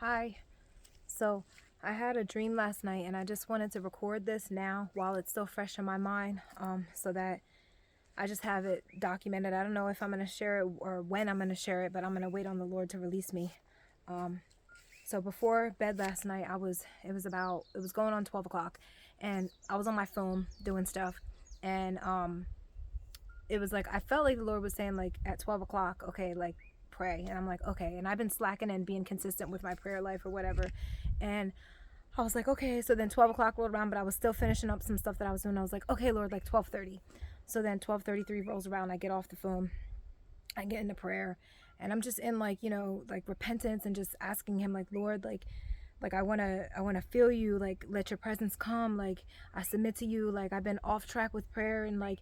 Hi. So I had a dream last night and I just wanted to record this now while it's still fresh in my mind, so that I just have it documented. I don't know if I'm going to share it or when I'm going to share it, but I'm going to wait on the Lord to release me. So before bed last night, it was going on 12 o'clock and I was on my phone doing stuff. And it was like, I felt like the Lord was saying, like, at 12 o'clock, okay, like, pray. And I'm like, okay. And I've been slacking and being consistent with my prayer life or whatever. And I was like, okay. So then 12 o'clock rolled around, but I was still finishing up some stuff that I was doing. I was like, okay, Lord, like 12:30. So then 12:33 rolls around. I get off the phone. I get into prayer. And I'm just in, like, like repentance and just asking him, like, Lord, like I wanna feel you, like, let your presence come, like, I submit to you, like, I've been off track with prayer. And like,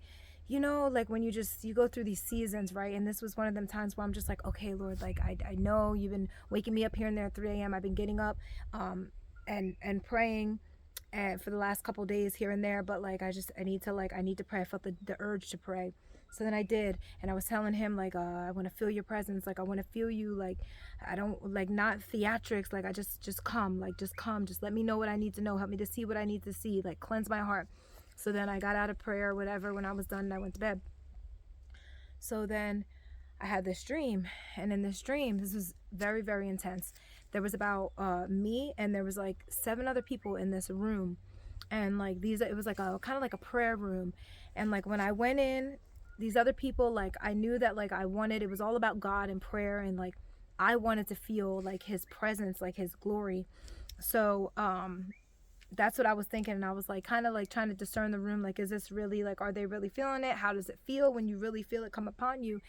like when you go through these seasons, right? And this was one of them times where I'm just like, okay, Lord, like, I know you've been waking me up here and there at 3 a.m. I've been getting up and praying and for the last couple days here and there, but like I need to pray. I felt the urge to pray. So then I did, and I was telling him, like, I want to feel your presence, like, I want to feel you, like, I don't, like, not theatrics, like, I just come, like, just come, just let me know what I need to know, help me to see what I need to see, like, cleanse my heart. So then I got out of prayer or whatever. When I was done, I went to bed. So then I had this dream, and in this dream, this was very, very intense. There was about me, and there was like 7 other people in this room, and like it was like a kind of like a prayer room. And like when I went in, these other people, like, I knew that, like, it was all about God and prayer, and like I wanted to feel like his presence, like his glory. So that's what I was thinking, and I was like kind of like trying to discern the room, like, is this really, like, are they really feeling it? How does it feel when you really feel it come upon you?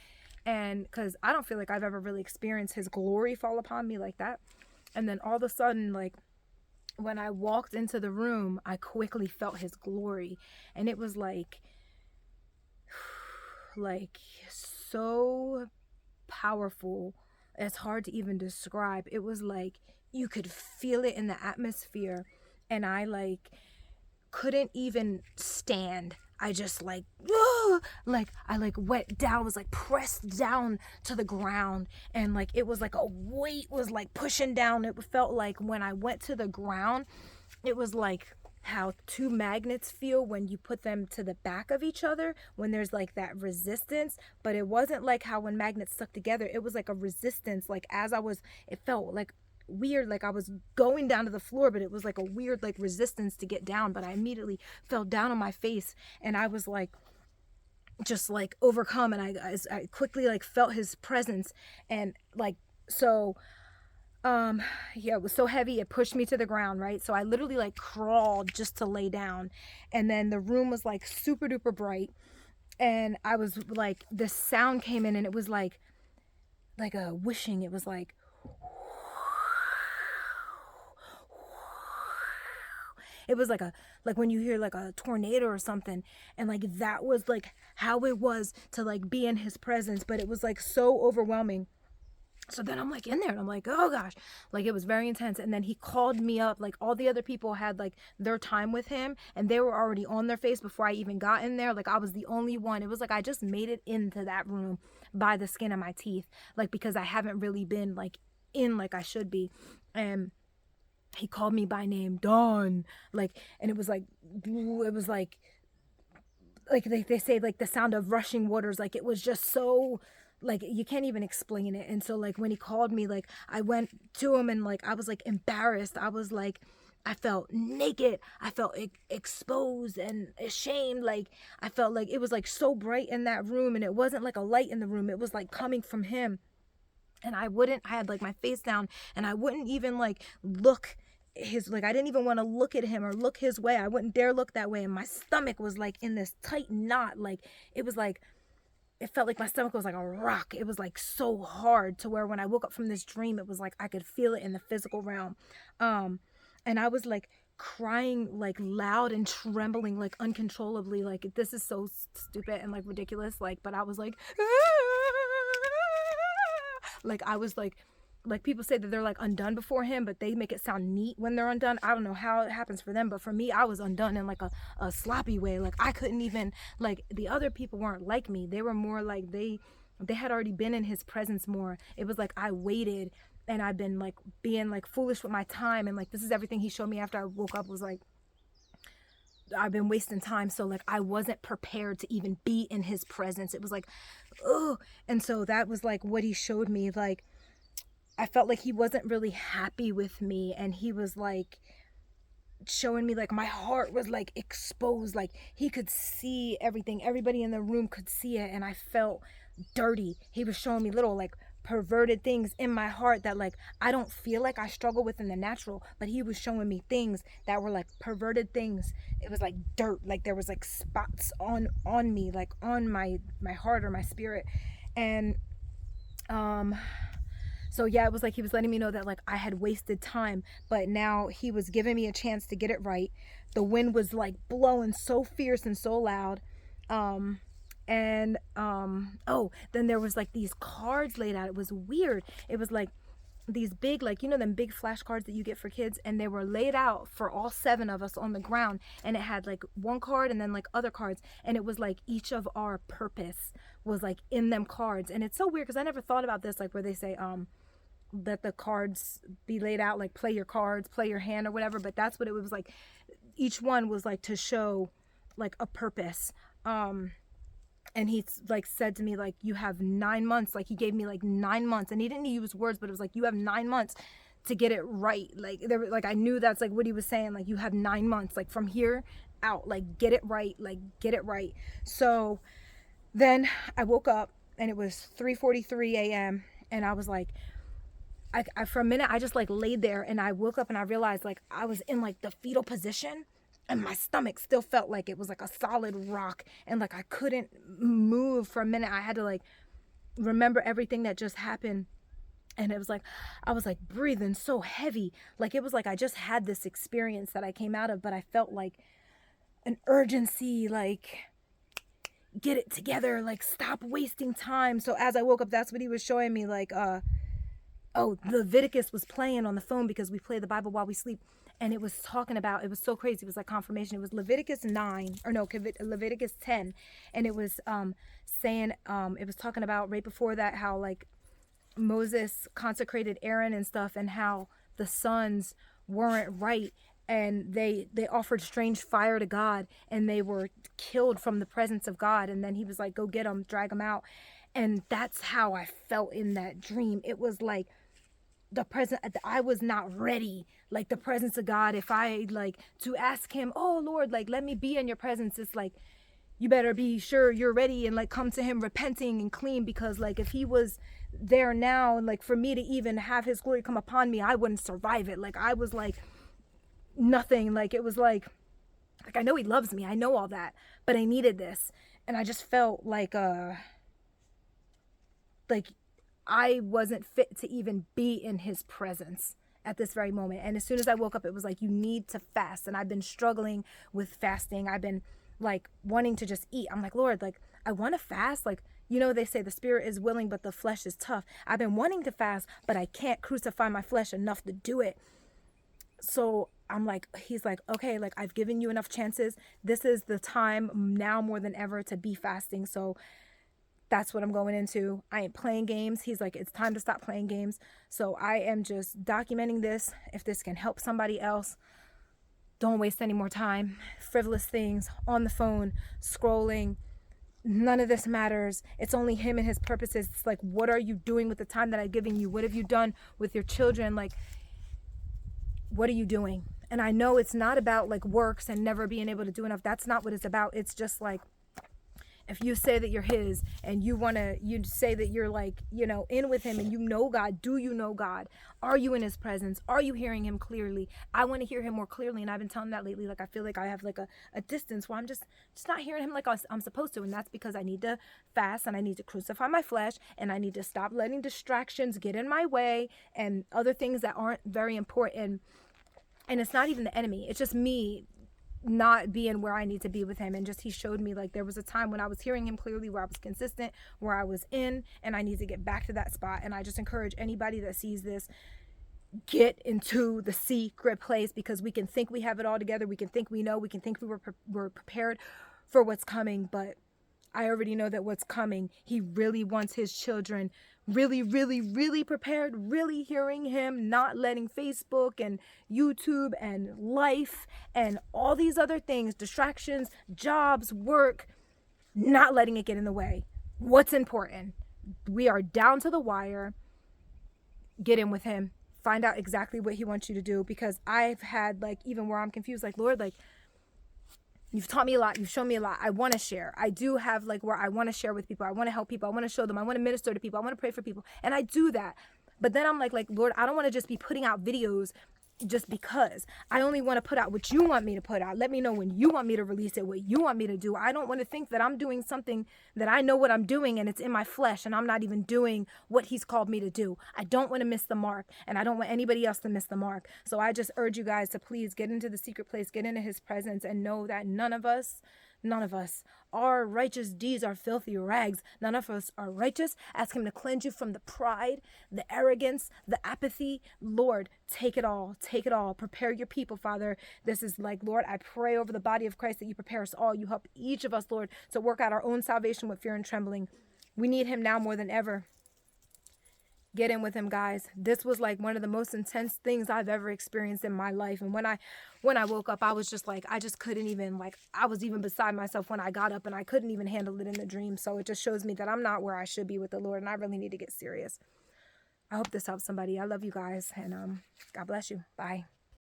And because I don't feel like I've ever really experienced his glory fall upon me like that. And then all of a sudden, like, when I walked into the room, I quickly felt his glory, and it was like so powerful. It's hard to even describe. It was like you could feel it in the atmosphere, and I like couldn't even stand. I just like, like, I like went down, was like pressed down to the ground, and like it was like a weight was like pushing down. It felt like when I went to the ground, it was like how 2 magnets feel when you put them to the back of each other, when there's like that resistance. But it wasn't like how when magnets stuck together, it was like a resistance. Like it felt like weird, like I was going down to the floor, but it was like a weird like resistance to get down. But I immediately fell down on my face, and I was like just like overcome, and I quickly like felt his presence. And like, so yeah, it was so heavy it pushed me to the ground, right? So I literally like crawled just to lay down. And then the room was like super duper bright, and I was like, this sound came in, and it was like a wishing. It was like, it was like when you hear like a tornado or something. And like that was like how it was to like be in his presence, but it was like so overwhelming. So then I'm like in there, and I'm like, oh gosh, like it was very intense. And then he called me up. Like all the other people had like their time with him, and they were already on their face before I even got in there. Like I was the only one. It was like I just made it into that room by the skin of my teeth, like, because I haven't really been like in like I should be. And he called me by name, Dawn, like, and it was like they say, like the sound of rushing waters. Like it was just so, like, you can't even explain it. And so like when he called me, like I went to him, and like I was like embarrassed. I was like, I felt naked. I felt exposed and ashamed. Like I felt like it was like so bright in that room, and it wasn't like a light in the room. It was like coming from him. And I had like my face down, and I wouldn't even like look like, I didn't even want to look at him or look his way. I wouldn't dare look that way. And my stomach was like in this tight knot. Like it was like, it felt like my stomach was like a rock. It was like so hard, to where when I woke up from this dream, it was like I could feel it in the physical realm. And I was like crying like loud and trembling like uncontrollably. Like this is so stupid and like ridiculous. Like, but I was like, like I was like people say that they're like undone before him, but they make it sound neat when they're undone. I don't know how it happens for them, but for me, I was undone in like a sloppy way. Like I couldn't even, like, the other people weren't like me. They were more like they had already been in his presence more. It was like I waited and I've been like being like foolish with my time, and like this is everything he showed me after I woke up, was like I've been wasting time. So like I wasn't prepared to even be in his presence. It was like, oh. And so that was like what he showed me. Like I felt like he wasn't really happy with me, and he was like showing me like my heart was like exposed, like he could see everything, everybody in the room could see it, and I felt dirty. He was showing me little like perverted things in my heart that like I don't feel like I struggle with in the natural, but he was showing me things that were like perverted things. It was like dirt, like there was like spots on me, like on my heart or my spirit. And so yeah, it was like he was letting me know that like I had wasted time, but now he was giving me a chance to get it right. The wind was like blowing so fierce and so loud. Oh, then there was like these cards laid out. It was weird. It was like these big, like, you know, them big flashcards that you get for kids, and they were laid out for all 7 of us on the ground, and it had like one card and then like other cards, and it was like each of our purpose was like in them cards. And it's so weird because I never thought about this, like where they say let the cards be laid out, like play your cards, play your hand or whatever, but that's what it was like. Each one was like to show like a purpose. And he like said to me like, you have 9 months. Like he gave me like 9 months, and he didn't use words, but it was like, you have 9 months to get it right. Like there, like I knew that's like what he was saying, like you have 9 months, like from here out, like get it right, like get it right. So then I woke up and it was 3:43 a.m. and I was like, I for a minute I just like laid there, and I woke up and I realized like I was in like the fetal position, and my stomach still felt like it was like a solid rock, and like I couldn't move for a minute. I had to like remember everything that just happened. And it was like I was like breathing so heavy, like it was like I just had this experience that I came out of, but I felt like an urgency, like get it together, like stop wasting time. So as I woke up, that's what he was showing me, like oh, Leviticus was playing on the phone because we play the Bible while we sleep. And it was talking about, it was so crazy. It was like confirmation. It was Leviticus 9, or no, Leviticus 10. And it was saying, it was talking about right before that, how like Moses consecrated Aaron and stuff, and how the sons weren't right. And they offered strange fire to God, and they were killed from the presence of God. And then he was like, go get them, drag them out. And that's how I felt in that dream. It was like, the present, I was not ready, like the presence of God. If I like to ask him, oh Lord, like let me be in your presence, it's like you better be sure you're ready and like come to him repenting and clean, because like if he was there now, and like for me to even have his glory come upon me, I wouldn't survive it. Like I was like nothing. Like it was like I know he loves me, I know all that, but I needed this. And I just felt like I wasn't fit to even be in his presence at this very moment. And as soon as I woke up, it was like, you need to fast. And I've been struggling with fasting. I've been like wanting to just eat. I'm like, Lord, like I want to fast. Like, you know, they say the spirit is willing, but the flesh is tough. I've been wanting to fast, but I can't crucify my flesh enough to do it. So I'm like, he's like, okay, like I've given you enough chances. This is the time now more than ever to be fasting. So that's what I'm going into. I ain't playing games. He's like, it's time to stop playing games. So I am just documenting this. If this can help somebody else, don't waste any more time. Frivolous things on the phone, scrolling. None of this matters. It's only him and his purposes. It's like, what are you doing with the time that I'm giving you? What have you done with your children? Like, what are you doing? And I know it's not about like works and never being able to do enough. That's not what it's about. It's just like, if you say that you're his, and you say that you're like, you know, in with him, and you know God, do you know God? Are you in his presence? Are you hearing him clearly? I want to hear him more clearly. And I've been telling that lately. Like, I feel like I have like a distance where I'm just not hearing him like I'm supposed to. And that's because I need to fast, and I need to crucify my flesh, and I need to stop letting distractions get in my way and other things that aren't very important. And it's not even the enemy. It's just me not being where I need to be with him. And just, he showed me like there was a time when I was hearing him clearly, where I was consistent, where I was in, and I need to get back to that spot. And I just encourage anybody that sees this, get into the secret place, because we can think we have it all together. We can think we know, we can think we're prepared for what's coming, but I already know that what's coming. He really wants his children really, really, really prepared, really hearing him, not letting Facebook and YouTube and life and all these other things, distractions, jobs, work, not letting it get in the way. What's important? We are down to the wire. Get in with him. Find out exactly what he wants you to do, because I've had, like, even where I'm confused, like, Lord, like, you've taught me a lot. You've shown me a lot. I want to share. I do have, like, where I want to share with people. I want to help people. I want to show them. I want to minister to people. I want to pray for people. And I do that. But then I'm like, Lord, I don't want to just be putting out videos just because. I only want to put out what you want me to put out. Let me know when you want me to release it, what you want me to do. I don't want to think that I'm doing something that I know what I'm doing and it's in my flesh and I'm not even doing what he's called me to do. I don't want to miss the mark, and I don't want anybody else to miss the mark. So I just urge you guys to please get into the secret place, get into his presence, and know that none of us, our righteous deeds are filthy rags. None of us are righteous. Ask him to cleanse you from the pride, the arrogance, the apathy. Lord, take it all. Take it all. Prepare your people, Father. This is like, Lord, I pray over the body of Christ that you prepare us all. You help each of us, Lord, to work out our own salvation with fear and trembling. We need him now more than ever. Get in with him, guys. This was like one of the most intense things I've ever experienced in my life. And when I woke up, I was just like, I just couldn't even, like, I was even beside myself when I got up, and I couldn't even handle it in the dream. So it just shows me that I'm not where I should be with the Lord, and I really need to get serious. I hope this helps somebody. I love you guys, and God bless you. Bye.